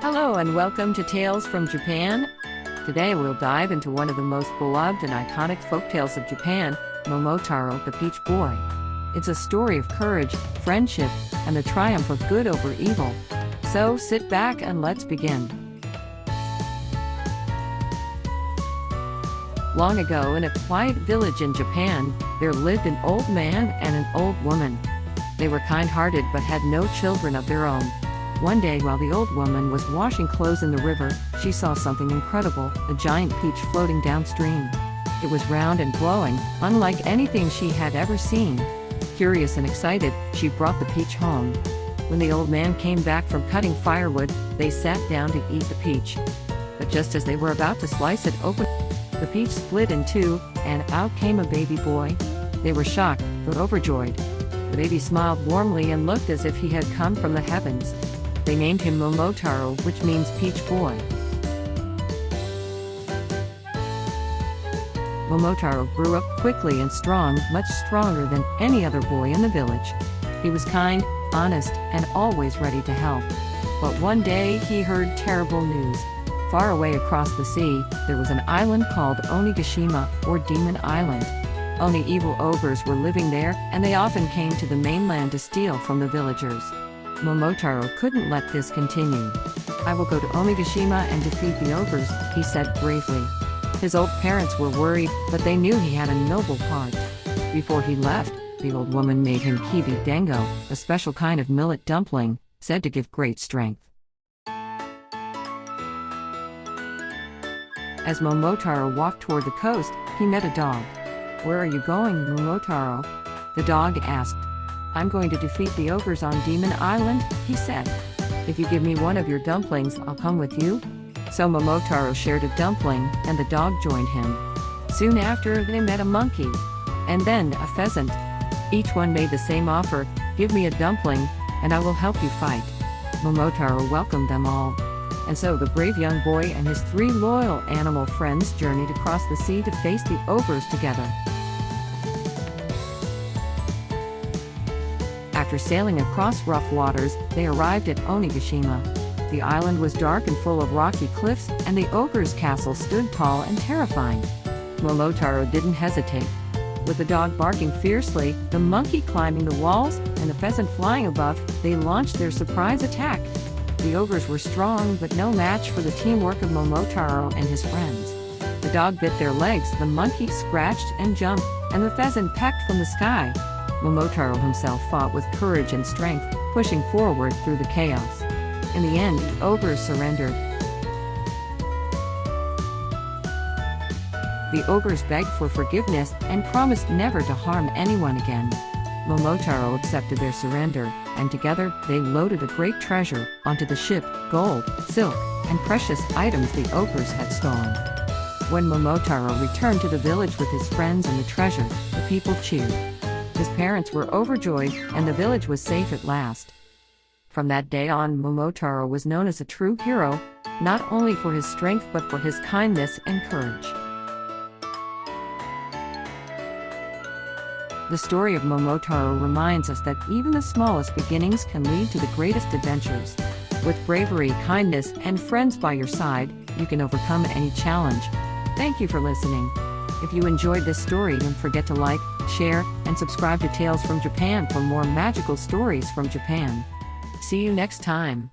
Hello and welcome to Tales from Japan. Today we'll dive into one of the most beloved and iconic folktales of Japan, Momotaro, the Peach Boy. It's a story of courage, friendship, and the triumph of good over evil. So sit back and let's begin. Long ago, in a quiet village in Japan, there lived an old man and an old woman. They were kind-hearted but had no children of their own. One day, while the old woman was washing clothes in the river, she saw something incredible, a giant peach floating downstream. It was round and glowing, unlike anything she had ever seen. Curious and excited, she brought the peach home. When the old man came back from cutting firewood, they sat down to eat the peach. But just as they were about to slice it open, the peach split in two, and out came a baby boy. They were shocked, but overjoyed. The baby smiled warmly and looked as if he had come from the heavens. They named him Momotaro, which means Peach Boy. Momotaro grew up quickly and strong, much stronger than any other boy in the village. He was kind, honest, and always ready to help. But one day he heard terrible news. Far away across the sea, there was an island called Onigashima, or Demon Island. Only evil ogres were living there, and they often came to the mainland to steal from the villagers. Momotaro couldn't let this continue. "I will go to Onigashima and defeat the ogres," he said bravely. His old parents were worried, but they knew he had a noble heart. Before he left, the old woman made him kibi dango, a special kind of millet dumpling, said to give great strength. As Momotaro walked toward the coast, he met a dog. "Where are you going, Momotaro?" the dog asked. "I'm going to defeat the ogres on Demon Island," he said. "If you give me one of your dumplings, I'll come with you." So Momotaro shared a dumpling, and the dog joined him. Soon after, they met a monkey, and then a pheasant. Each one made the same offer: "Give me a dumpling, and I will help you fight." Momotaro welcomed them all. And so the brave young boy and his 3 loyal animal friends journeyed across the sea to face the ogres together. After sailing across rough waters, they arrived at Onigashima. The island was dark and full of rocky cliffs, and the ogre's castle stood tall and terrifying. Momotaro didn't hesitate. With the dog barking fiercely, the monkey climbing the walls, and the pheasant flying above, they launched their surprise attack. The ogres were strong, but no match for the teamwork of Momotaro and his friends. The dog bit their legs, the monkey scratched and jumped, and the pheasant pecked from the sky. Momotaro himself fought with courage and strength, pushing forward through the chaos. In the end, the ogres surrendered. The ogres begged for forgiveness and promised never to harm anyone again. Momotaro accepted their surrender, and together they loaded a great treasure onto the ship: gold, silk, and precious items the ogres had stolen. When Momotaro returned to the village with his friends and the treasure, the people cheered. His parents were overjoyed, and the village was safe at last. From that day on, Momotaro was known as a true hero, not only for his strength but for his kindness and courage. The story of Momotaro reminds us that even the smallest beginnings can lead to the greatest adventures. With bravery, kindness, and friends by your side, you can overcome any challenge. Thank you for listening. If you enjoyed this story, don't forget to like, share, and subscribe to Tales from Japan for more magical stories from Japan. See you next time.